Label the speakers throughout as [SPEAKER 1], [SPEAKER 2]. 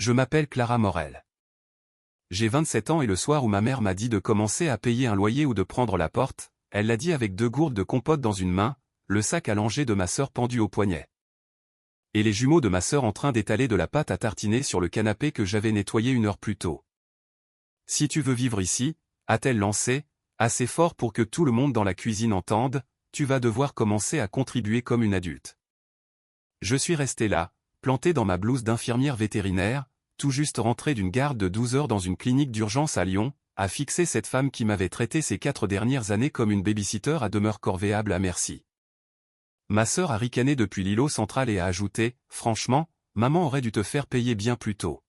[SPEAKER 1] Je m'appelle Clara Morel. J'ai 27 ans et le soir où ma mère m'a dit de commencer à payer un loyer ou de prendre la porte, elle l'a dit avec 2 gourdes de compote dans une main, le sac allongé de ma sœur pendu au poignet. Et les jumeaux de ma sœur en train d'étaler de la pâte à tartiner sur le canapé que j'avais nettoyé 1 heure plus tôt. Si tu veux vivre ici, a-t-elle lancé, assez fort pour que tout le monde dans la cuisine entende, tu vas devoir commencer à contribuer comme une adulte. Je suis resté là, planté dans ma blouse d'infirmière vétérinaire, tout juste rentré d'une garde de 12 heures dans une clinique d'urgence à Lyon, à fixer cette femme qui m'avait traité ces 4 dernières années comme une babysitter à demeure corvéable à merci. Ma sœur a ricané depuis l'îlot central et a ajouté, franchement, maman aurait dû te faire payer bien plus tôt.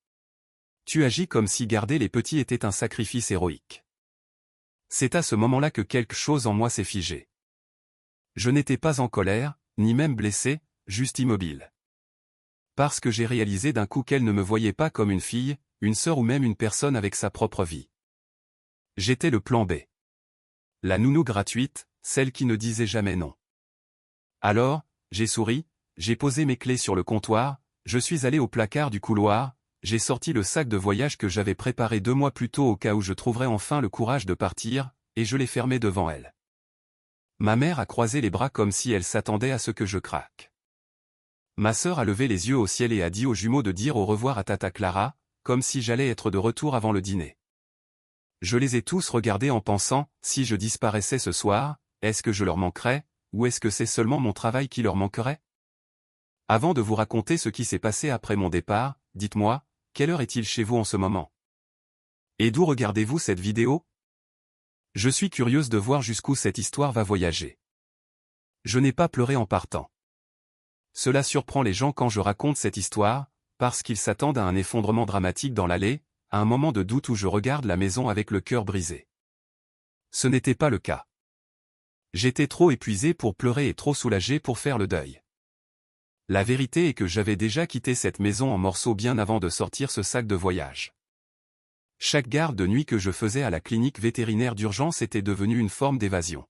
[SPEAKER 1] Tu agis comme si garder les petits était un sacrifice héroïque. C'est à ce moment-là que quelque chose en moi s'est figé. Je n'étais pas en colère, ni même blessé, juste immobile. Parce que j'ai réalisé d'un coup qu'elle ne me voyait pas comme une fille, une sœur ou même une personne avec sa propre vie. J'étais le plan B. La nounou gratuite, celle qui ne disait jamais non. Alors, j'ai souri, j'ai posé mes clés sur le comptoir, je suis allé au placard du couloir, j'ai sorti le sac de voyage que j'avais préparé 2 mois plus tôt au cas où je trouverais enfin le courage de partir, et je l'ai fermé devant elle. Ma mère a croisé les bras comme si elle s'attendait à ce que je craque. Ma sœur a levé les yeux au ciel et a dit aux jumeaux de dire au revoir à Tata Clara, comme si j'allais être de retour avant le dîner. Je les ai tous regardés en pensant, si je disparaissais ce soir, est-ce que je leur manquerais, ou est-ce que c'est seulement mon travail qui leur manquerait? Avant de vous raconter ce qui s'est passé après mon départ, dites-moi, quelle heure est-il chez vous en ce moment? Et d'où regardez-vous cette vidéo? Je suis curieuse de voir jusqu'où cette histoire va voyager. Je n'ai pas pleuré en partant. Cela surprend les gens quand je raconte cette histoire, parce qu'ils s'attendent à un effondrement dramatique dans l'allée, à un moment de doute où je regarde la maison avec le cœur brisé. Ce n'était pas le cas. J'étais trop épuisé pour pleurer et trop soulagé pour faire le deuil. La vérité est que j'avais déjà quitté cette maison en morceaux bien avant de sortir ce sac de voyage. Chaque garde de nuit que je faisais à la clinique vétérinaire d'urgence était devenue une forme d'évasion.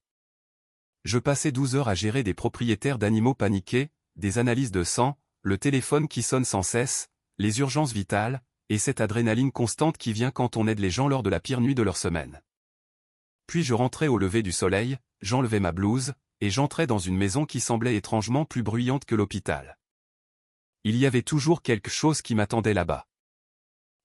[SPEAKER 1] Je passais 12 heures à gérer des propriétaires d'animaux paniqués, des analyses de sang, le téléphone qui sonne sans cesse, les urgences vitales, et cette adrénaline constante qui vient quand on aide les gens lors de la pire nuit de leur semaine. Puis je rentrais au lever du soleil, j'enlevais ma blouse, et j'entrais dans une maison qui semblait étrangement plus bruyante que l'hôpital. Il y avait toujours quelque chose qui m'attendait là-bas.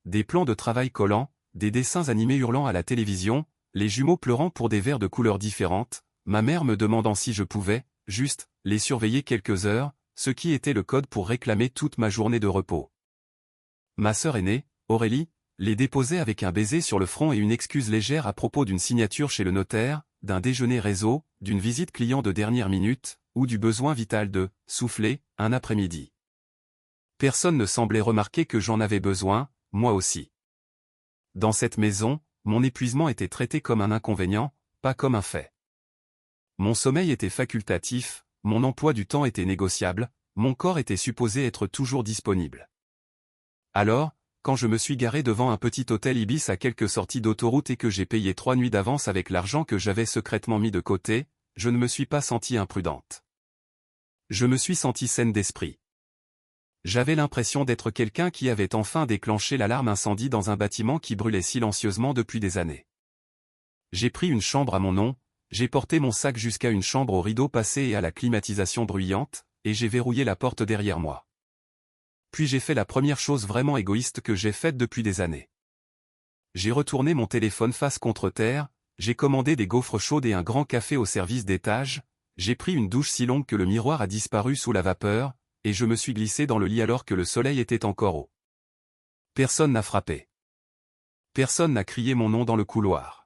[SPEAKER 1] Des plans de travail collants, des dessins animés hurlant à la télévision, les jumeaux pleurant pour des verres de couleurs différentes, ma mère me demandant si je pouvais, juste, les surveiller quelques heures, ce qui était le code pour réclamer toute ma journée de repos. Ma sœur aînée, Aurélie, les déposait avec un baiser sur le front et une excuse légère à propos d'une signature chez le notaire, d'un déjeuner réseau, d'une visite client de dernière minute, ou du besoin vital de « souffler » un après-midi. Personne ne semblait remarquer que j'en avais besoin, moi aussi. Dans cette maison, mon épuisement était traité comme un inconvénient, pas comme un fait. Mon sommeil était facultatif, mon emploi du temps était négociable, mon corps était supposé être toujours disponible. Alors, quand je me suis garé devant un petit hôtel Ibis à quelques sorties d'autoroute et que j'ai payé 3 nuits d'avance avec l'argent que j'avais secrètement mis de côté, je ne me suis pas sentie imprudente. Je me suis sentie saine d'esprit. J'avais l'impression d'être quelqu'un qui avait enfin déclenché l'alarme incendie dans un bâtiment qui brûlait silencieusement depuis des années. J'ai pris une chambre à mon nom, j'ai porté mon sac jusqu'à une chambre aux rideaux passés et à la climatisation bruyante, et j'ai verrouillé la porte derrière moi. Puis j'ai fait la première chose vraiment égoïste que j'ai faite depuis des années. J'ai retourné mon téléphone face contre terre, j'ai commandé des gaufres chaudes et un grand café au service d'étage, j'ai pris une douche si longue que le miroir a disparu sous la vapeur, et je me suis glissé dans le lit alors que le soleil était encore haut. Personne n'a frappé. Personne n'a crié mon nom dans le couloir.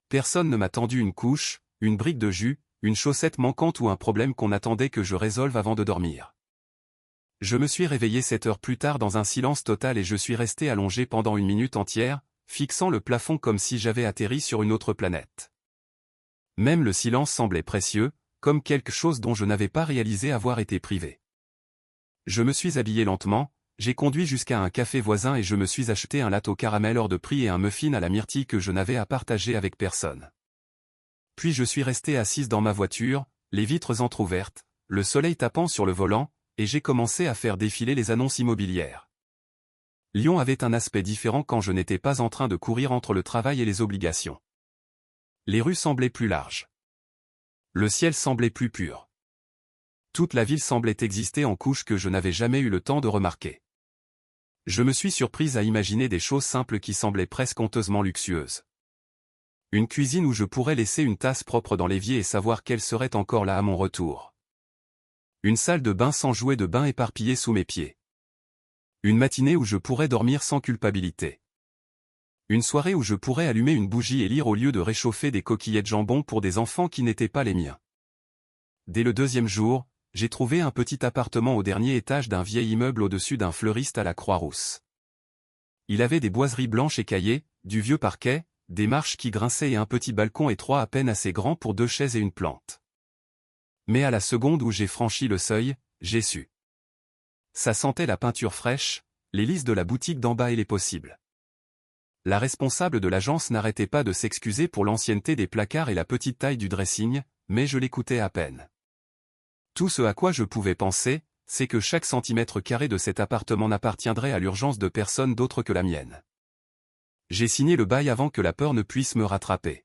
[SPEAKER 1] Personne ne m'a tendu une couche, une brique de jus, une chaussette manquante ou un problème qu'on attendait que je résolve avant de dormir. Je me suis réveillé 7 heures plus tard dans un silence total et je suis resté allongé pendant 1 minute entière, fixant le plafond comme si j'avais atterri sur une autre planète. Même le silence semblait précieux, comme quelque chose dont je n'avais pas réalisé avoir été privé. Je me suis habillé lentement, j'ai conduit jusqu'à un café voisin et je me suis acheté un latte au caramel hors de prix et un muffin à la myrtille que je n'avais à partager avec personne. Puis je suis resté assise dans ma voiture, les vitres entr'ouvertes, le soleil tapant sur le volant, et j'ai commencé à faire défiler les annonces immobilières. Lyon avait un aspect différent quand je n'étais pas en train de courir entre le travail et les obligations. Les rues semblaient plus larges. Le ciel semblait plus pur. Toute la ville semblait exister en couches que je n'avais jamais eu le temps de remarquer. Je me suis surprise à imaginer des choses simples qui semblaient presque honteusement luxueuses. Une cuisine où je pourrais laisser une tasse propre dans l'évier et savoir qu'elle serait encore là à mon retour. Une salle de bain sans jouets de bain éparpillés sous mes pieds. Une matinée où je pourrais dormir sans culpabilité. Une soirée où je pourrais allumer une bougie et lire au lieu de réchauffer des coquillettes jambon pour des enfants qui n'étaient pas les miens. Dès le deuxième jour, j'ai trouvé un petit appartement au dernier étage d'un vieil immeuble au-dessus d'un fleuriste à la Croix-Rousse. Il avait des boiseries blanches écaillées, du vieux parquet, des marches qui grinçaient et un petit balcon étroit à peine assez grand pour 2 chaises et une plante. Mais à la seconde où j'ai franchi le seuil, j'ai su. Ça sentait la peinture fraîche, les lys de la boutique d'en bas et les possibles. La responsable de l'agence n'arrêtait pas de s'excuser pour l'ancienneté des placards et la petite taille du dressing, mais je l'écoutais à peine. Tout ce à quoi je pouvais penser, c'est que chaque centimètre carré de cet appartement n'appartiendrait à l'urgence de personne d'autre que la mienne. J'ai signé le bail avant que la peur ne puisse me rattraper.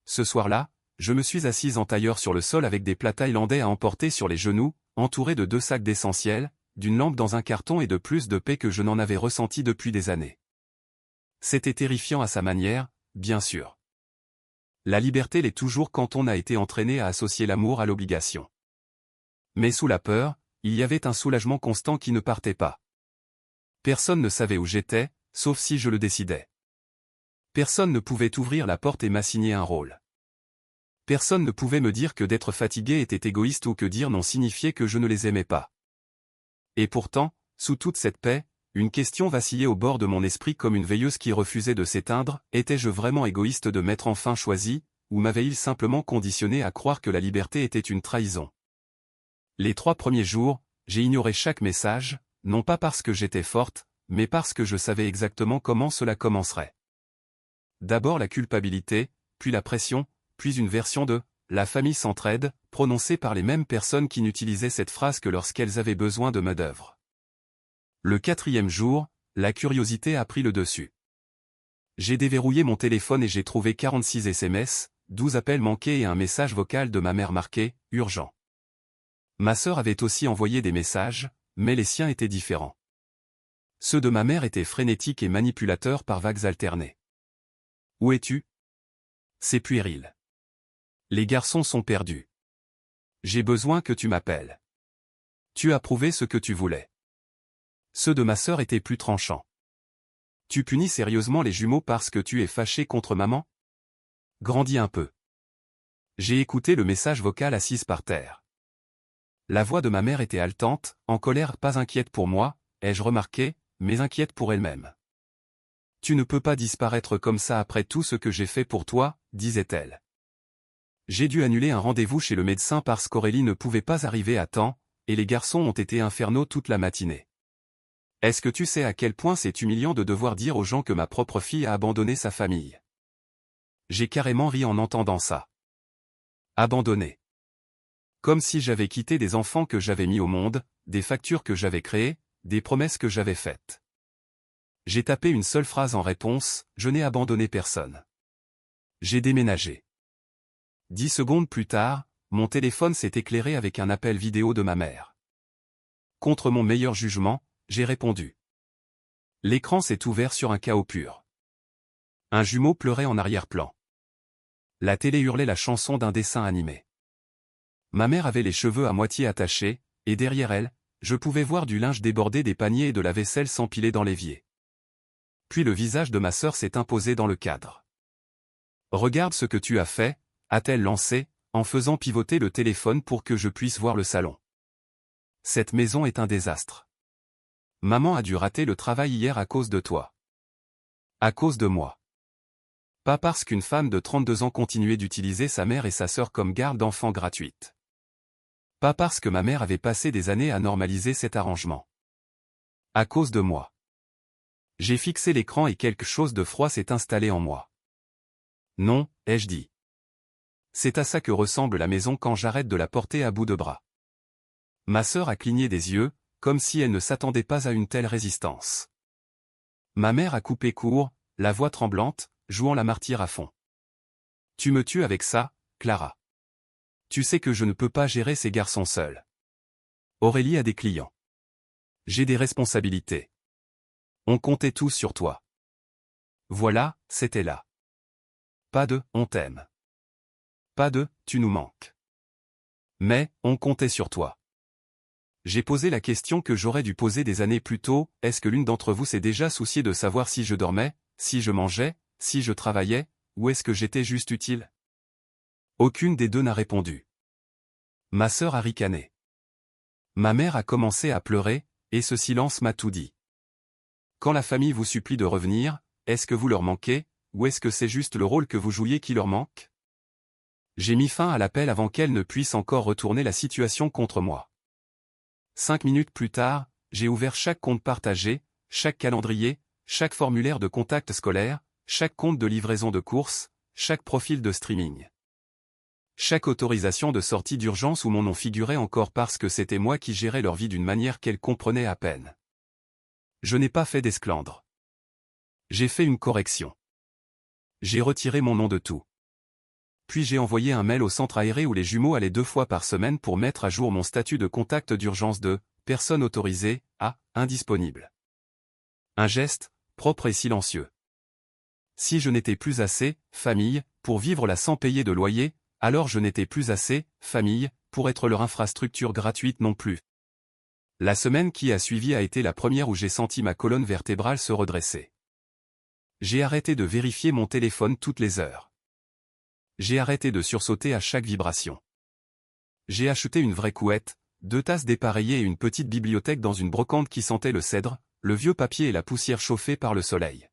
[SPEAKER 1] Ce soir-là, je me suis assise en tailleur sur le sol avec des plats thaïlandais à emporter sur les genoux, entouré de 2 sacs d'essentiels, d'une lampe dans un carton et de plus de paix que je n'en avais ressenti depuis des années. C'était terrifiant à sa manière, bien sûr. La liberté l'est toujours quand on a été entraîné à associer l'amour à l'obligation. Mais sous la peur, il y avait un soulagement constant qui ne partait pas. Personne ne savait où j'étais, sauf si je le décidais. Personne ne pouvait ouvrir la porte et m'assigner un rôle. Personne ne pouvait me dire que d'être fatigué était égoïste ou que dire non signifiait que je ne les aimais pas. Et pourtant, sous toute cette paix, une question vacillait au bord de mon esprit comme une veilleuse qui refusait de s'éteindre, étais-je vraiment égoïste de m'être enfin choisi, ou m'avait-il simplement conditionné à croire que la liberté était une trahison? Les 3 premiers jours, j'ai ignoré chaque message, non pas parce que j'étais forte, mais parce que je savais exactement comment cela commencerait. D'abord la culpabilité, puis la pression, puis une version de « la famille s'entraide », prononcée par les mêmes personnes qui n'utilisaient cette phrase que lorsqu'elles avaient besoin de main-d'œuvre. Le 4e jour, la curiosité a pris le dessus. J'ai déverrouillé mon téléphone et j'ai trouvé 46 SMS, 12 appels manqués et un message vocal de ma mère marqué « urgent ». Ma sœur avait aussi envoyé des messages, mais les siens étaient différents. Ceux de ma mère étaient frénétiques et manipulateurs par vagues alternées. « Où es-tu ? C'est puéril. Les garçons sont perdus. J'ai besoin que tu m'appelles. Tu as prouvé ce que tu voulais. » Ceux de ma sœur étaient plus tranchants. « Tu punis sérieusement les jumeaux parce que tu es fâché contre maman ? Grandis un peu. » J'ai écouté le message vocal assise par terre. La voix de ma mère était haletante, en colère, pas inquiète pour moi, ai-je remarqué, mais inquiète pour elle-même. « Tu ne peux pas disparaître comme ça après tout ce que j'ai fait pour toi, disait-elle. J'ai dû annuler un rendez-vous chez le médecin parce qu'Aurélie ne pouvait pas arriver à temps, et les garçons ont été infernaux toute la matinée. Est-ce que tu sais à quel point c'est humiliant de devoir dire aux gens que ma propre fille a abandonné sa famille? J'ai carrément ri en entendant ça. Abandonné. Comme si j'avais quitté des enfants que j'avais mis au monde, des factures que j'avais créées, des promesses que j'avais faites. J'ai tapé une seule phrase en réponse, je n'ai abandonné personne. J'ai déménagé. 10 secondes plus tard, mon téléphone s'est éclairé avec un appel vidéo de ma mère. Contre mon meilleur jugement, j'ai répondu. L'écran s'est ouvert sur un chaos pur. Un jumeau pleurait en arrière-plan. La télé hurlait la chanson d'un dessin animé. Ma mère avait les cheveux à moitié attachés, et derrière elle, je pouvais voir du linge débordé des paniers et de la vaisselle s'empiler dans l'évier. Puis le visage de ma sœur s'est imposé dans le cadre. Regarde ce que tu as fait, a-t-elle lancé, en faisant pivoter le téléphone pour que je puisse voir le salon. Cette maison est un désastre. Maman a dû rater le travail hier à cause de toi. À cause de moi. Pas parce qu'une femme de 32 ans continuait d'utiliser sa mère et sa sœur comme garde d'enfants gratuite. Pas parce que ma mère avait passé des années à normaliser cet arrangement. À cause de moi. J'ai fixé l'écran et quelque chose de froid s'est installé en moi. Non, ai-je dit. C'est à ça que ressemble la maison quand j'arrête de la porter à bout de bras. Ma sœur a cligné des yeux, comme si elle ne s'attendait pas à une telle résistance. Ma mère a coupé court, la voix tremblante, jouant la martyre à fond. Tu me tues avec ça, Clara. Tu sais que je ne peux pas gérer ces garçons seuls. Aurélie a des clients. J'ai des responsabilités. On comptait tous sur toi. Voilà, c'était là. Pas de « on t'aime ». Pas de « tu nous manques ». Mais, on comptait sur toi. J'ai posé la question que j'aurais dû poser des années plus tôt, est-ce que l'une d'entre vous s'est déjà souciée de savoir si je dormais, si je mangeais, si je travaillais, ou est-ce que j'étais juste utile? Aucune des deux n'a répondu. Ma sœur a ricané. Ma mère a commencé à pleurer, et ce silence m'a tout dit. Quand la famille vous supplie de revenir, est-ce que vous leur manquez, ou est-ce que c'est juste le rôle que vous jouiez qui leur manque? J'ai mis fin à l'appel avant qu'elle ne puisse encore retourner la situation contre moi. 5 minutes plus tard, j'ai ouvert chaque compte partagé, chaque calendrier, chaque formulaire de contact scolaire, chaque compte de livraison de courses, chaque profil de streaming. Chaque autorisation de sortie d'urgence où mon nom figurait encore parce que c'était moi qui gérais leur vie d'une manière qu'elles comprenaient à peine. Je n'ai pas fait d'esclandre. J'ai fait une correction. J'ai retiré mon nom de tout. Puis j'ai envoyé un mail au centre aéré où les jumeaux allaient 2 fois par semaine pour mettre à jour mon statut de contact d'urgence de « personne autorisée » à « indisponible ». Un geste, propre et silencieux. Si je n'étais plus assez « famille » pour vivre là sans payer de loyer, alors je n'étais plus assez « famille » pour être leur infrastructure gratuite non plus. La semaine qui a suivi a été la première où j'ai senti ma colonne vertébrale se redresser. J'ai arrêté de vérifier mon téléphone toutes les heures. J'ai arrêté de sursauter à chaque vibration. J'ai acheté une vraie couette, 2 tasses dépareillées et une petite bibliothèque dans une brocante qui sentait le cèdre, le vieux papier et la poussière chauffée par le soleil.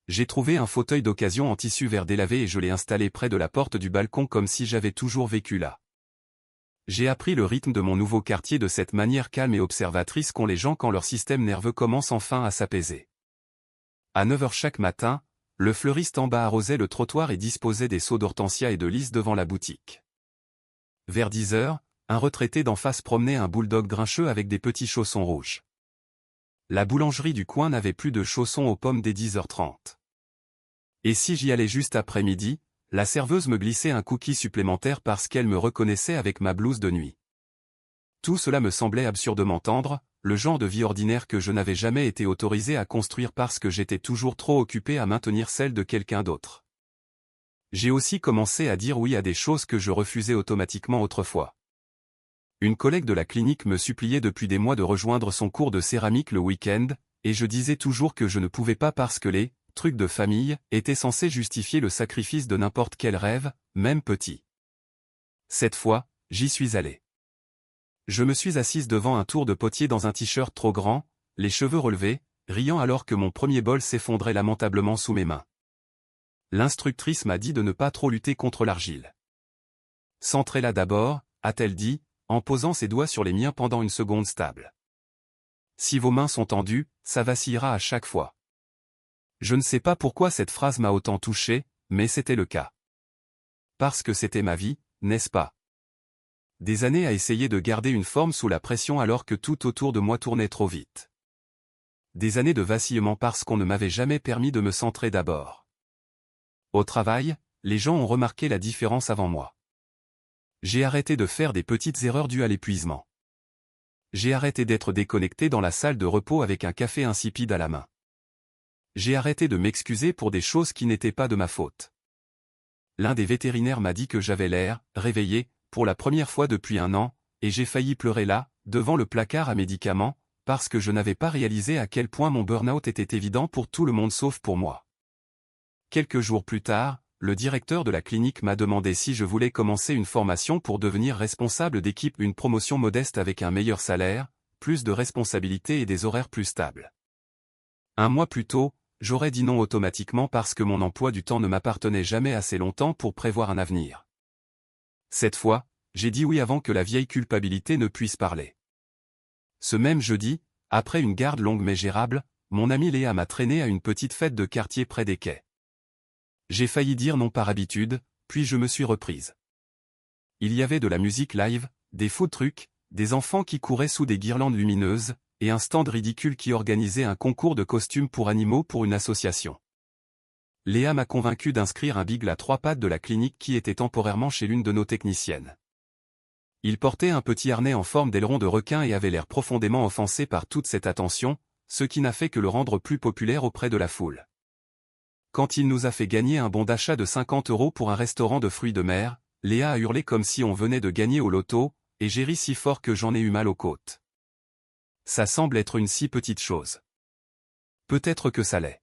[SPEAKER 1] J'ai trouvé un fauteuil d'occasion en tissu vert délavé et je l'ai installé près de la porte du balcon comme si j'avais toujours vécu là. J'ai appris le rythme de mon nouveau quartier de cette manière calme et observatrice qu'ont les gens quand leur système nerveux commence enfin à s'apaiser. À 9 h chaque matin, le fleuriste en bas arrosait le trottoir et disposait des seaux d'hortensia et de lys devant la boutique. Vers 10 h, un retraité d'en face promenait un bulldog grincheux avec des petits chaussons rouges. La boulangerie du coin n'avait plus de chaussons aux pommes dès 10 h 30. Et si j'y allais juste après midi, la serveuse me glissait un cookie supplémentaire parce qu'elle me reconnaissait avec ma blouse de nuit. Tout cela me semblait absurdement tendre, le genre de vie ordinaire que je n'avais jamais été autorisé à construire parce que j'étais toujours trop occupé à maintenir celle de quelqu'un d'autre. J'ai aussi commencé à dire oui à des choses que je refusais automatiquement autrefois. Une collègue de la clinique me suppliait depuis des mois de rejoindre son cours de céramique le week-end, et je disais toujours que je ne pouvais pas parce que les trucs de famille étaient censés justifier le sacrifice de n'importe quel rêve, même petit. Cette fois, j'y suis allé. Je me suis assise devant un tour de potier dans un t-shirt trop grand, les cheveux relevés, riant alors que mon premier bol s'effondrait lamentablement sous mes mains. L'instructrice m'a dit de ne pas trop lutter contre l'argile. Centrez-la d'abord, a-t-elle dit, en posant ses doigts sur les miens pendant une seconde stable. Si vos mains sont tendues, ça vacillera à chaque fois. Je ne sais pas pourquoi cette phrase m'a autant touché, mais c'était le cas. Parce que c'était ma vie, n'est-ce pas? Des années à essayer de garder une forme sous la pression alors que tout autour de moi tournait trop vite. Des années de vacillement parce qu'on ne m'avait jamais permis de me centrer d'abord. Au travail, les gens ont remarqué la différence avant moi. J'ai arrêté de faire des petites erreurs dues à l'épuisement. J'ai arrêté d'être déconnecté dans la salle de repos avec un café insipide à la main. J'ai arrêté de m'excuser pour des choses qui n'étaient pas de ma faute. L'un des vétérinaires m'a dit que j'avais l'air réveillé, pour la première fois depuis 1 an, et j'ai failli pleurer là, devant le placard à médicaments, parce que je n'avais pas réalisé à quel point mon burn-out était évident pour tout le monde sauf pour moi. Quelques jours plus tard, le directeur de la clinique m'a demandé si je voulais commencer une formation pour devenir responsable d'équipe, une promotion modeste avec un meilleur salaire, plus de responsabilités et des horaires plus stables. 1 mois plus tôt, j'aurais dit non automatiquement parce que mon emploi du temps ne m'appartenait jamais assez longtemps pour prévoir un avenir. Cette fois, j'ai dit oui avant que la vieille culpabilité ne puisse parler. Ce même jeudi, après une garde longue mais gérable, mon amie Léa m'a traîné à une petite fête de quartier près des quais. J'ai failli dire non par habitude, puis je me suis reprise. Il y avait de la musique live, des food trucks, des enfants qui couraient sous des guirlandes lumineuses, et un stand ridicule qui organisait un concours de costumes pour animaux pour une association. Léa m'a convaincu d'inscrire un bigle à 3 pattes de la clinique qui était temporairement chez l'une de nos techniciennes. Il portait un petit harnais en forme d'aileron de requin et avait l'air profondément offensé par toute cette attention, ce qui n'a fait que le rendre plus populaire auprès de la foule. Quand il nous a fait gagner un bon d'achat de 50 € pour un restaurant de fruits de mer, Léa a hurlé comme si on venait de gagner au loto, et j'ai ri si fort que j'en ai eu mal aux côtes. Ça semble être une si petite chose. Peut-être que ça l'est.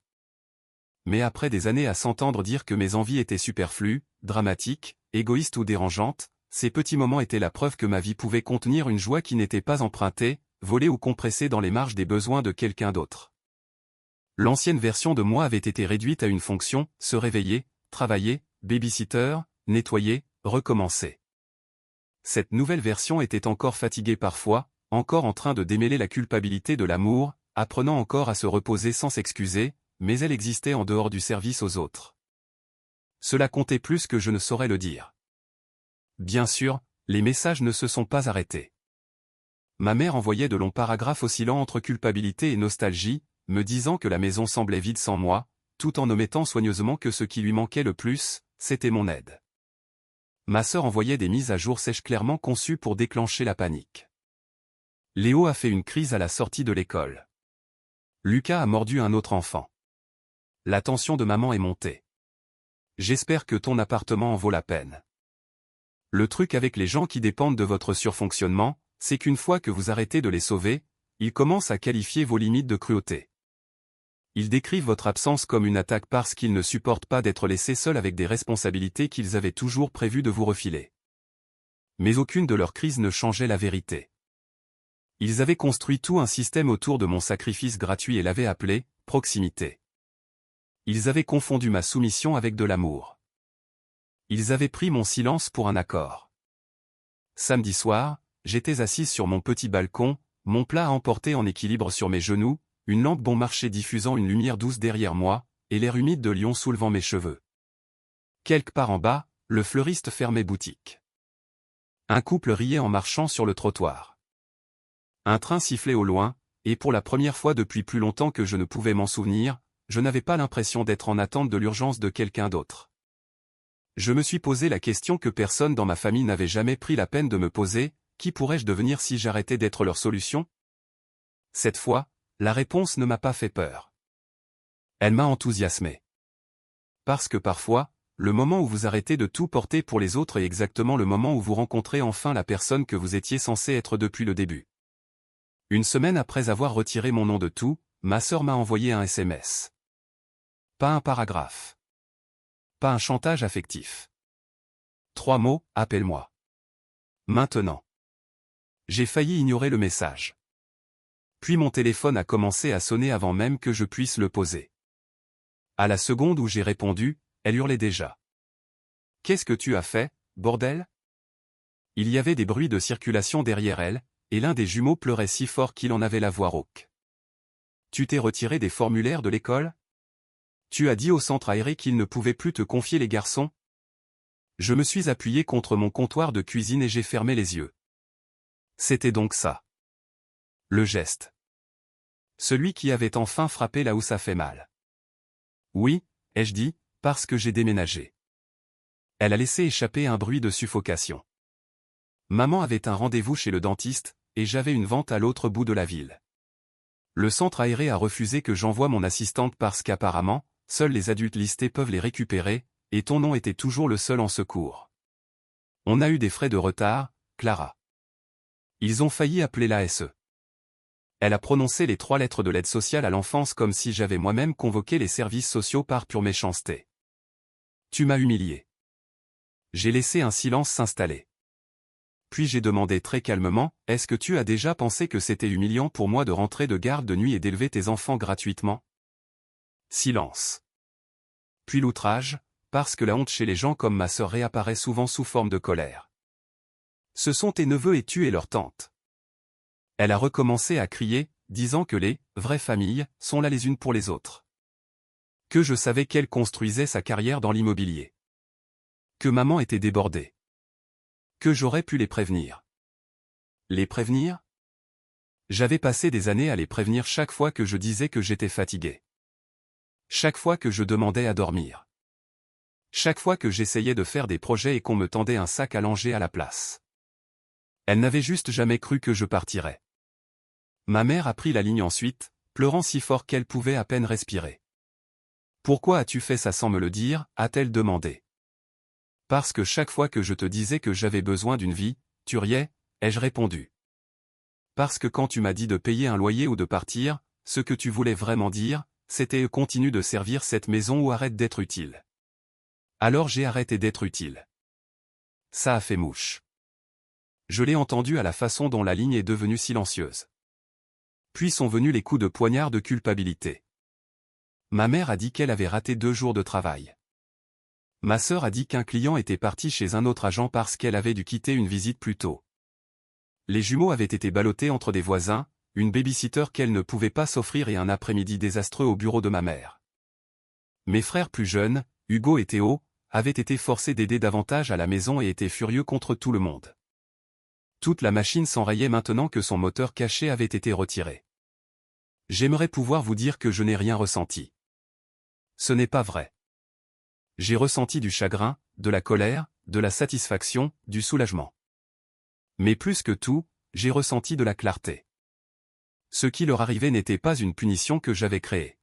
[SPEAKER 1] Mais après des années à s'entendre dire que mes envies étaient superflues, dramatiques, égoïstes ou dérangeantes, ces petits moments étaient la preuve que ma vie pouvait contenir une joie qui n'était pas empruntée, volée ou compressée dans les marges des besoins de quelqu'un d'autre. L'ancienne version de moi avait été réduite à une fonction, se réveiller, travailler, babysitter, nettoyer, recommencer. Cette nouvelle version était encore fatiguée parfois, encore en train de démêler la culpabilité de l'amour, apprenant encore à se reposer sans s'excuser, mais elle existait en dehors du service aux autres. Cela comptait plus que je ne saurais le dire. Bien sûr, les messages ne se sont pas arrêtés. Ma mère envoyait de longs paragraphes oscillant entre culpabilité et nostalgie, me disant que la maison semblait vide sans moi, tout en omettant soigneusement que ce qui lui manquait le plus, c'était mon aide. Ma sœur envoyait des mises à jour sèches clairement conçues pour déclencher la panique. Léo a fait une crise à la sortie de l'école. Lucas a mordu un autre enfant. La tension de maman est montée. J'espère que ton appartement en vaut la peine. Le truc avec les gens qui dépendent de votre surfonctionnement, c'est qu'une fois que vous arrêtez de les sauver, ils commencent à qualifier vos limites de cruauté. Ils décrivent votre absence comme une attaque parce qu'ils ne supportent pas d'être laissés seuls avec des responsabilités qu'ils avaient toujours prévu de vous refiler. Mais aucune de leurs crises ne changeait la vérité. Ils avaient construit tout un système autour de mon sacrifice gratuit et l'avaient appelé « proximité ». Ils avaient confondu ma soumission avec de l'amour. Ils avaient pris mon silence pour un accord. Samedi soir, j'étais assise sur mon petit balcon, mon plat à emporter en équilibre sur mes genoux, une lampe bon marché diffusant une lumière douce derrière moi, et l'air humide de Lyon soulevant mes cheveux. Quelque part en bas, le fleuriste fermait boutique. Un couple riait en marchant sur le trottoir. Un train sifflait au loin, et pour la première fois depuis plus longtemps que je ne pouvais m'en souvenir, je n'avais pas l'impression d'être en attente de l'urgence de quelqu'un d'autre. Je me suis posé la question que personne dans ma famille n'avait jamais pris la peine de me poser, qui pourrais-je devenir si j'arrêtais d'être leur solution? Cette fois, la réponse ne m'a pas fait peur. Elle m'a enthousiasmé. Parce que parfois, le moment où vous arrêtez de tout porter pour les autres est exactement le moment où vous rencontrez enfin la personne que vous étiez censé être depuis le début. Une semaine après avoir retiré mon nom de tout, ma sœur m'a envoyé un SMS. Pas un paragraphe. Pas un chantage affectif. 3 mots, appelle-moi. Maintenant. J'ai failli ignorer le message. Puis mon téléphone a commencé à sonner avant même que je puisse le poser. À la seconde où j'ai répondu, elle hurlait déjà. Qu'est-ce que tu as fait, bordel? Il y avait des bruits de circulation derrière elle, et l'un des jumeaux pleurait si fort qu'il en avait la voix rauque. Tu t'es retiré des formulaires de l'école? Tu as dit au centre aéré qu'il ne pouvait plus te confier les garçons? Je me suis appuyé contre mon comptoir de cuisine et j'ai fermé les yeux. C'était donc ça. Le geste. Celui qui avait enfin frappé là où ça fait mal. Oui, ai-je dit, parce que j'ai déménagé. Elle a laissé échapper un bruit de suffocation. Maman avait un rendez-vous chez le dentiste, et j'avais une vente à l'autre bout de la ville. Le centre aéré a refusé que j'envoie mon assistante parce qu'apparemment, seuls les adultes listés peuvent les récupérer, et ton nom était toujours le seul en secours. On a eu des frais de retard, Clara. Ils ont failli appeler l'ASE. Elle a prononcé les 3 lettres de l'aide sociale à l'enfance comme si j'avais moi-même convoqué les services sociaux par pure méchanceté. Tu m'as humilié. J'ai laissé un silence s'installer. Puis j'ai demandé très calmement, est-ce que tu as déjà pensé que c'était humiliant pour moi de rentrer de garde de nuit et d'élever tes enfants gratuitement? Silence. Puis l'outrage, parce que la honte chez les gens comme ma sœur réapparaît souvent sous forme de colère. Ce sont tes neveux et tu es leur tante. Elle a recommencé à crier, disant que les « vraies familles » sont là les unes pour les autres. Que je savais qu'elle construisait sa carrière dans l'immobilier. Que maman était débordée. Que j'aurais pu les prévenir. Les prévenir? J'avais passé des années à les prévenir chaque fois que je disais que j'étais fatigué. Chaque fois que je demandais à dormir. Chaque fois que j'essayais de faire des projets et qu'on me tendait un sac à langer à la place. Elle n'avait juste jamais cru que je partirais. Ma mère a pris la ligne ensuite, pleurant si fort qu'elle pouvait à peine respirer. « Pourquoi as-tu fait ça sans me le dire ?» a-t-elle demandé. « Parce que chaque fois que je te disais que j'avais besoin d'une vie, tu riais, ai-je répondu. Parce que quand tu m'as dit de payer un loyer ou de partir, ce que tu voulais vraiment dire, c'était continue de servir cette maison ou arrête d'être utile. Alors j'ai arrêté d'être utile. Ça a fait mouche. Je l'ai entendu à la façon dont la ligne est devenue silencieuse. Puis sont venus les coups de poignard de culpabilité. Ma mère a dit qu'elle avait raté 2 jours de travail. Ma sœur a dit qu'un client était parti chez un autre agent parce qu'elle avait dû quitter une visite plus tôt. Les jumeaux avaient été ballottés entre des voisins, une babysitter qu'elle ne pouvait pas s'offrir et un après-midi désastreux au bureau de ma mère. Mes frères plus jeunes, Hugo et Théo, avaient été forcés d'aider davantage à la maison et étaient furieux contre tout le monde. Toute la machine s'enrayait maintenant que son moteur caché avait été retiré. J'aimerais pouvoir vous dire que je n'ai rien ressenti. Ce n'est pas vrai. J'ai ressenti du chagrin, de la colère, de la satisfaction, du soulagement. Mais plus que tout, j'ai ressenti de la clarté. Ce qui leur arrivait n'était pas une punition que j'avais créée.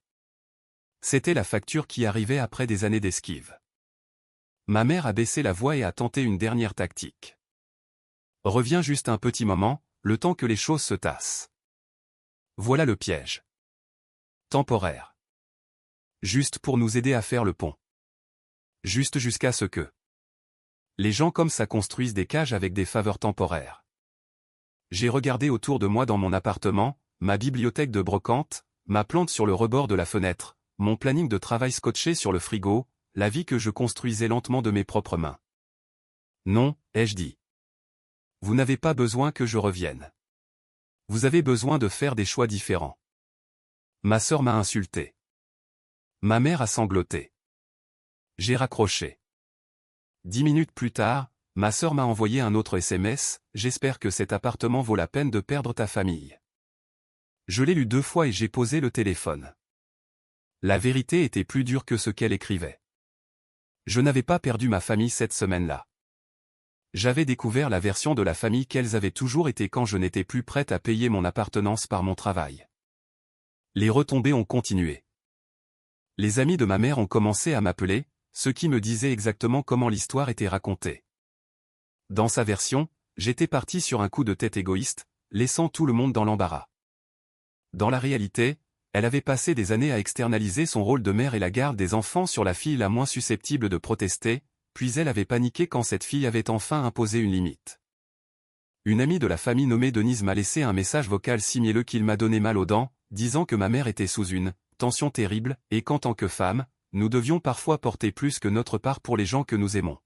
[SPEAKER 1] C'était la facture qui arrivait après des années d'esquive. Ma mère a baissé la voix et a tenté une dernière tactique. Reviens juste un petit moment, le temps que les choses se tassent. Voilà le piège. Temporaire. Juste pour nous aider à faire le pont. Juste jusqu'à ce que les gens comme ça construisent des cages avec des faveurs temporaires. J'ai regardé autour de moi dans mon appartement, ma bibliothèque de brocante, ma plante sur le rebord de la fenêtre, mon planning de travail scotché sur le frigo, la vie que je construisais lentement de mes propres mains. Non, ai-je dit. Vous n'avez pas besoin que je revienne. Vous avez besoin de faire des choix différents. Ma sœur m'a insulté. Ma mère a sangloté. J'ai raccroché. 10 minutes plus tard, ma sœur m'a envoyé un autre SMS, « J'espère que cet appartement vaut la peine de perdre ta famille. » Je l'ai lu 2 fois et j'ai posé le téléphone. La vérité était plus dure que ce qu'elle écrivait. Je n'avais pas perdu ma famille cette semaine-là. J'avais découvert la version de la famille qu'elles avaient toujours été quand je n'étais plus prête à payer mon appartenance par mon travail. Les retombées ont continué. Les amis de ma mère ont commencé à m'appeler, ce qui me disait exactement comment l'histoire était racontée. Dans sa version, j'étais parti sur un coup de tête égoïste, laissant tout le monde dans l'embarras. Dans la réalité, elle avait passé des années à externaliser son rôle de mère et la garde des enfants sur la fille la moins susceptible de protester, puis elle avait paniqué quand cette fille avait enfin imposé une limite. Une amie de la famille nommée Denise m'a laissé un message vocal si mielleux qu'il m'a donné mal aux dents, disant que ma mère était sous une tension terrible et qu'en tant que femme, nous devions parfois porter plus que notre part pour les gens que nous aimons.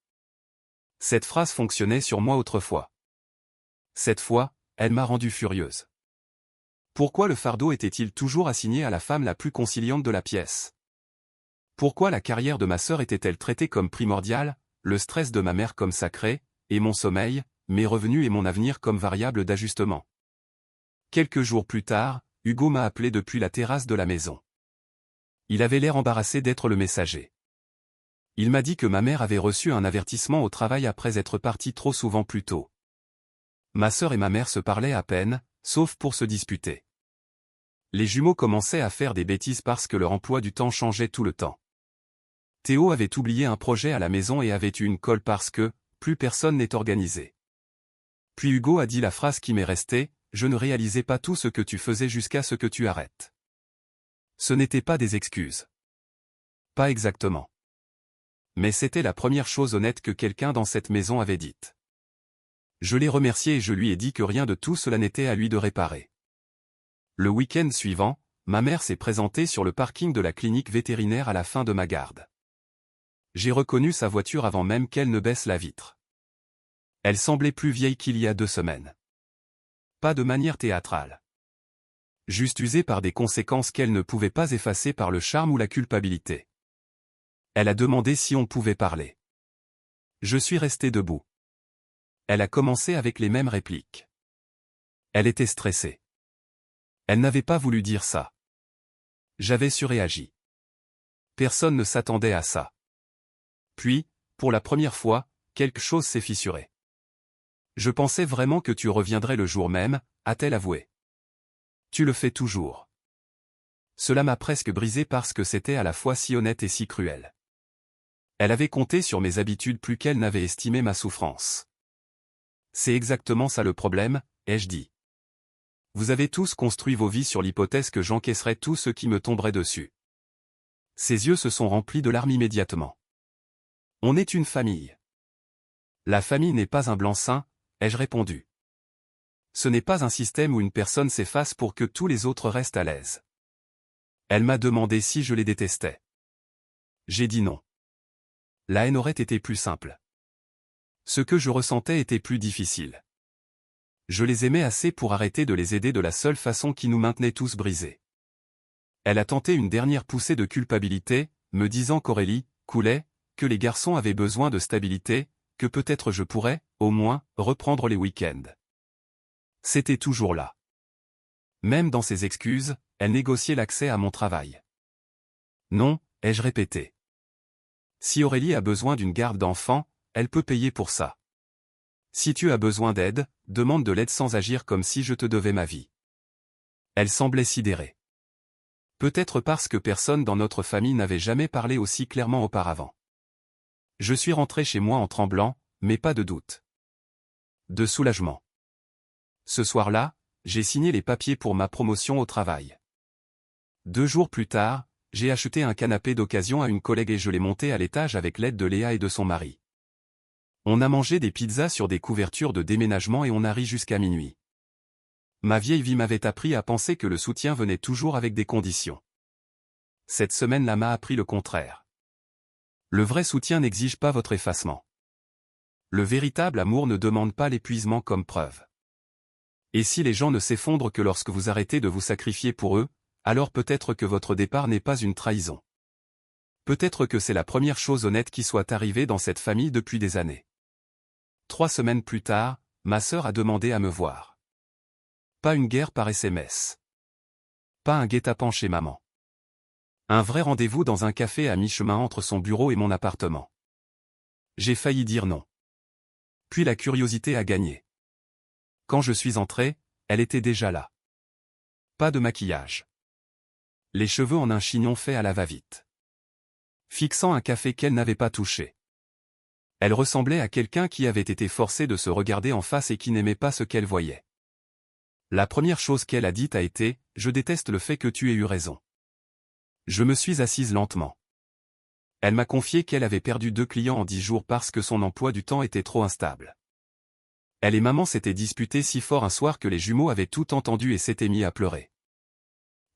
[SPEAKER 1] Cette phrase fonctionnait sur moi autrefois. Cette fois, elle m'a rendu furieuse. Pourquoi le fardeau était-il toujours assigné à la femme la plus conciliante de la pièce? Pourquoi la carrière de ma sœur était-elle traitée comme primordiale, le stress de ma mère comme sacré, et mon sommeil, mes revenus et mon avenir comme variable d'ajustement? Quelques jours plus tard, Hugo m'a appelé depuis la terrasse de la maison. Il avait l'air embarrassé d'être le messager. Il m'a dit que ma mère avait reçu un avertissement au travail après être partie trop souvent plus tôt. Ma sœur et ma mère se parlaient à peine, sauf pour se disputer. Les jumeaux commençaient à faire des bêtises parce que leur emploi du temps changeait tout le temps. Théo avait oublié un projet à la maison et avait eu une colle parce que, plus personne n'est organisé. Puis Hugo a dit la phrase qui m'est restée, « Je ne réalisais pas tout ce que tu faisais jusqu'à ce que tu arrêtes. » Ce n'étaient pas des excuses. Pas exactement. Mais c'était la première chose honnête que quelqu'un dans cette maison avait dite. Je l'ai remercié et je lui ai dit que rien de tout cela n'était à lui de réparer. Le week-end suivant, ma mère s'est présentée sur le parking de la clinique vétérinaire à la fin de ma garde. J'ai reconnu sa voiture avant même qu'elle ne baisse la vitre. Elle semblait plus vieille qu'il y a 2 semaines. Pas de manière théâtrale. Juste usée par des conséquences qu'elle ne pouvait pas effacer par le charme ou la culpabilité. Elle a demandé si on pouvait parler. Je suis resté debout. Elle a commencé avec les mêmes répliques. Elle était stressée. Elle n'avait pas voulu dire ça. J'avais surréagi. Personne ne s'attendait à ça. Puis, pour la première fois, quelque chose s'est fissuré. Je pensais vraiment que tu reviendrais le jour même, a-t-elle avoué. Tu le fais toujours. Cela m'a presque brisé parce que c'était à la fois si honnête et si cruel. Elle avait compté sur mes habitudes plus qu'elle n'avait estimé ma souffrance. C'est exactement ça le problème, ai-je dit. Vous avez tous construit vos vies sur l'hypothèse que j'encaisserais tout ce qui me tomberait dessus. Ses yeux se sont remplis de larmes immédiatement. On est une famille. La famille n'est pas un blanc-seing, ai-je répondu. Ce n'est pas un système où une personne s'efface pour que tous les autres restent à l'aise. Elle m'a demandé si je les détestais. J'ai dit non. La haine aurait été plus simple. Ce que je ressentais était plus difficile. Je les aimais assez pour arrêter de les aider de la seule façon qui nous maintenait tous brisés. Elle a tenté une dernière poussée de culpabilité, me disant qu'Aurélie coulait, que les garçons avaient besoin de stabilité, que peut-être je pourrais, au moins, reprendre les week-ends. C'était toujours là. Même dans ses excuses, elle négociait l'accès à mon travail. Non, ai-je répété. Si Aurélie a besoin d'une garde d'enfant, elle peut payer pour ça. Si tu as besoin d'aide, demande de l'aide sans agir comme si je te devais ma vie. Elle semblait sidérée. Peut-être parce que personne dans notre famille n'avait jamais parlé aussi clairement auparavant. Je suis rentré chez moi en tremblant, mais pas de doute. De soulagement. Ce soir-là, j'ai signé les papiers pour ma promotion au travail. 2 jours plus tard, j'ai acheté un canapé d'occasion à une collègue et je l'ai monté à l'étage avec l'aide de Léa et de son mari. On a mangé des pizzas sur des couvertures de déménagement et on a ri jusqu'à minuit. Ma vieille vie m'avait appris à penser que le soutien venait toujours avec des conditions. Cette semaine-là m'a appris le contraire. Le vrai soutien n'exige pas votre effacement. Le véritable amour ne demande pas l'épuisement comme preuve. Et si les gens ne s'effondrent que lorsque vous arrêtez de vous sacrifier pour eux, alors peut-être que votre départ n'est pas une trahison. Peut-être que c'est la première chose honnête qui soit arrivée dans cette famille depuis des années. 3 semaines plus tard, ma sœur a demandé à me voir. Pas une guerre par SMS. Pas un guet-apens chez maman. Un vrai rendez-vous dans un café à mi-chemin entre son bureau et mon appartement. J'ai failli dire non. Puis la curiosité a gagné. Quand je suis entré, elle était déjà là. Pas de maquillage. Les cheveux en un chignon fait à la va-vite. Fixant un café qu'elle n'avait pas touché. Elle ressemblait à quelqu'un qui avait été forcé de se regarder en face et qui n'aimait pas ce qu'elle voyait. La première chose qu'elle a dite a été « Je déteste le fait que tu aies eu raison ». Je me suis assise lentement. Elle m'a confié qu'elle avait perdu 2 clients en 10 jours parce que son emploi du temps était trop instable. Elle et maman s'étaient disputés si fort un soir que les jumeaux avaient tout entendu et s'étaient mis à pleurer.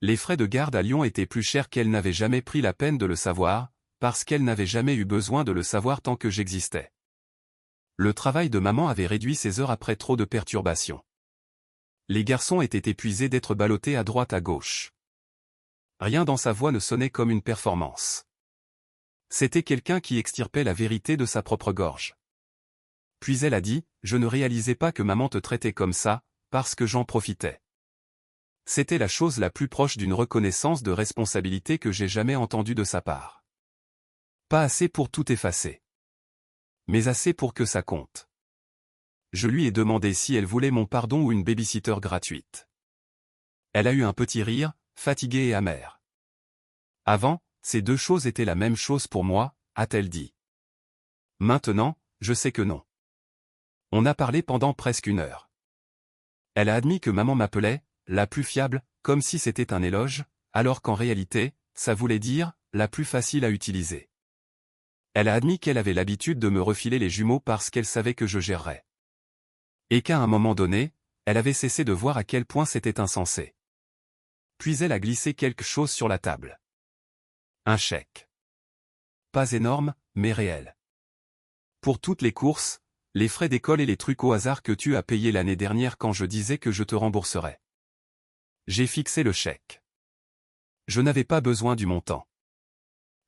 [SPEAKER 1] Les frais de garde à Lyon étaient plus chers qu'elle n'avait jamais pris la peine de le savoir, parce qu'elle n'avait jamais eu besoin de le savoir tant que j'existais. Le travail de maman avait réduit ses heures après trop de perturbations. Les garçons étaient épuisés d'être ballottés à droite à gauche. Rien dans sa voix ne sonnait comme une performance. C'était quelqu'un qui extirpait la vérité de sa propre gorge. Puis elle a dit, je ne réalisais pas que maman te traitait comme ça, parce que j'en profitais. C'était la chose la plus proche d'une reconnaissance de responsabilité que j'ai jamais entendue de sa part. Pas assez pour tout effacer. Mais assez pour que ça compte. Je lui ai demandé si elle voulait mon pardon ou une babysitter gratuite. Elle a eu un petit rire, fatigué et amer. Avant, ces 2 choses étaient la même chose pour moi, a-t-elle dit. Maintenant, je sais que non. On a parlé pendant presque 1 heure. Elle a admis que maman m'appelait la plus fiable, comme si c'était un éloge, alors qu'en réalité, ça voulait dire la plus facile à utiliser. Elle a admis qu'elle avait l'habitude de me refiler les jumeaux parce qu'elle savait que je gérerais. Et qu'à un moment donné, elle avait cessé de voir à quel point c'était insensé. Puis elle a glissé quelque chose sur la table. Un chèque. Pas énorme, mais réel. Pour toutes les courses, les frais d'école et les trucs au hasard que tu as payés l'année dernière quand je disais que je te rembourserais. J'ai fixé le chèque. Je n'avais pas besoin du montant.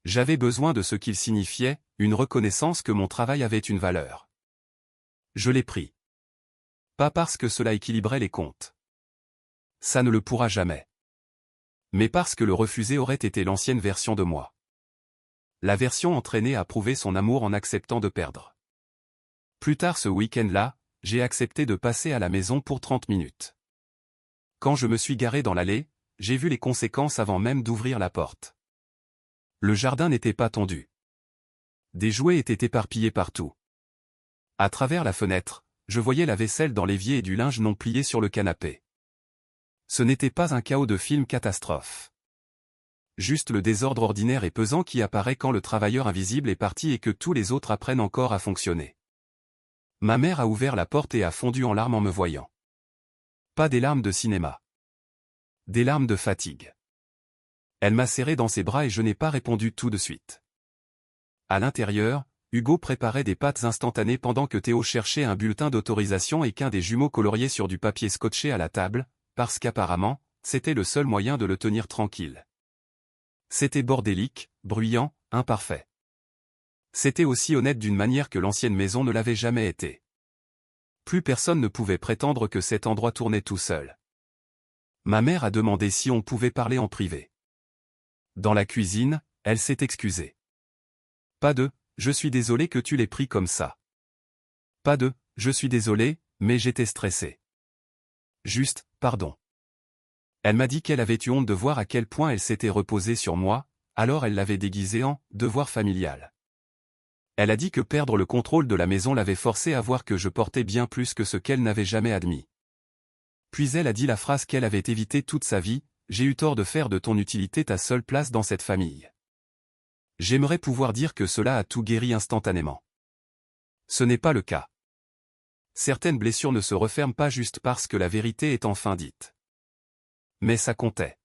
[SPEAKER 1] J'avais besoin de ce qu'il signifiait, une reconnaissance que mon travail avait une valeur. Je l'ai pris. Pas parce que cela équilibrait les comptes. Ça ne le pourra jamais. Mais parce que le refuser aurait été l'ancienne version de moi. La version entraînée à prouver son amour en acceptant de perdre. Plus tard ce week-end-là, j'ai accepté de passer à la maison pour 30 minutes. Quand je me suis garé dans l'allée, j'ai vu les conséquences avant même d'ouvrir la porte. Le jardin n'était pas tondu. Des jouets étaient éparpillés partout. À travers la fenêtre, je voyais la vaisselle dans l'évier et du linge non plié sur le canapé. Ce n'était pas un chaos de film catastrophe. Juste le désordre ordinaire et pesant qui apparaît quand le travailleur invisible est parti et que tous les autres apprennent encore à fonctionner. Ma mère a ouvert la porte et a fondu en larmes en me voyant. Pas des larmes de cinéma. Des larmes de fatigue. Elle m'a serré dans ses bras et je n'ai pas répondu tout de suite. À l'intérieur, Hugo préparait des pâtes instantanées pendant que Théo cherchait un bulletin d'autorisation et qu'un des jumeaux coloriait sur du papier scotché à la table, parce qu'apparemment, c'était le seul moyen de le tenir tranquille. C'était bordélique, bruyant, imparfait. C'était aussi honnête d'une manière que l'ancienne maison ne l'avait jamais été. Plus personne ne pouvait prétendre que cet endroit tournait tout seul. Ma mère a demandé si on pouvait parler en privé. Dans la cuisine, elle s'est excusée. Pas de « je suis désolé que tu l'aies pris comme ça ». Pas de « je suis désolé, mais j'étais stressée ». Juste « pardon ». Elle m'a dit qu'elle avait eu honte de voir à quel point elle s'était reposée sur moi, alors elle l'avait déguisé en « devoir familial ». Elle a dit que perdre le contrôle de la maison l'avait forcée à voir que je portais bien plus que ce qu'elle n'avait jamais admis. Puis elle a dit la phrase qu'elle avait évitée toute sa vie, « j'ai eu tort de faire de ton utilité ta seule place dans cette famille ». J'aimerais pouvoir dire que cela a tout guéri instantanément. Ce n'est pas le cas. Certaines blessures ne se referment pas juste parce que la vérité est enfin dite. Mais ça comptait.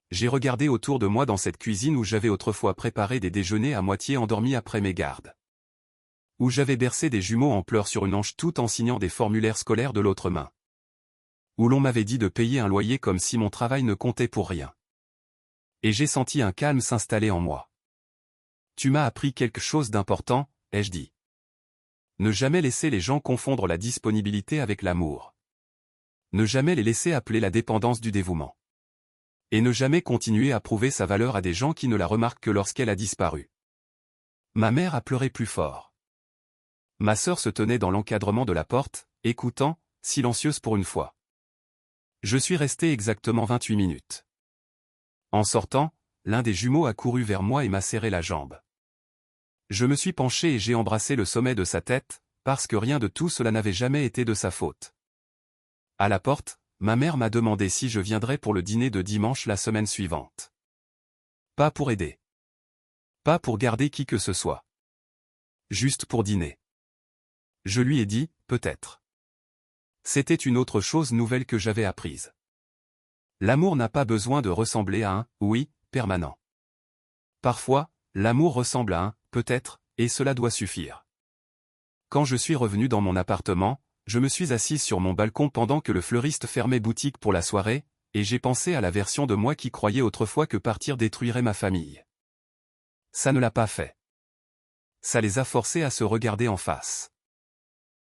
[SPEAKER 1] J'ai regardé autour de moi dans cette cuisine où j'avais autrefois préparé des déjeuners à moitié endormis après mes gardes. Où j'avais bercé des jumeaux en pleurs sur une hanche tout en signant des formulaires scolaires de l'autre main. Où l'on m'avait dit de payer un loyer comme si mon travail ne comptait pour rien. Et j'ai senti un calme s'installer en moi. Tu m'as appris quelque chose d'important, ai-je dit. Ne jamais laisser les gens confondre la disponibilité avec l'amour. Ne jamais les laisser appeler la dépendance du dévouement. Et ne jamais continuer à prouver sa valeur à des gens qui ne la remarquent que lorsqu'elle a disparu. Ma mère a pleuré plus fort. Ma sœur se tenait dans l'encadrement de la porte, écoutant, silencieuse pour une fois. Je suis resté exactement 28 minutes. En sortant, l'un des jumeaux a couru vers moi et m'a serré la jambe. Je me suis penché et j'ai embrassé le sommet de sa tête, parce que rien de tout cela n'avait jamais été de sa faute. À la porte, ma mère m'a demandé si je viendrais pour le dîner de dimanche la semaine suivante. Pas pour aider. Pas pour garder qui que ce soit. Juste pour dîner. Je lui ai dit, peut-être. C'était une autre chose nouvelle que j'avais apprise. L'amour n'a pas besoin de ressembler à un « oui » permanent. Parfois, l'amour ressemble à un « peut-être » et cela doit suffire. Quand je suis revenu dans mon appartement, je me suis assise sur mon balcon pendant que le fleuriste fermait boutique pour la soirée, et j'ai pensé à la version de moi qui croyait autrefois que partir détruirait ma famille. Ça ne l'a pas fait. Ça les a forcés à se regarder en face.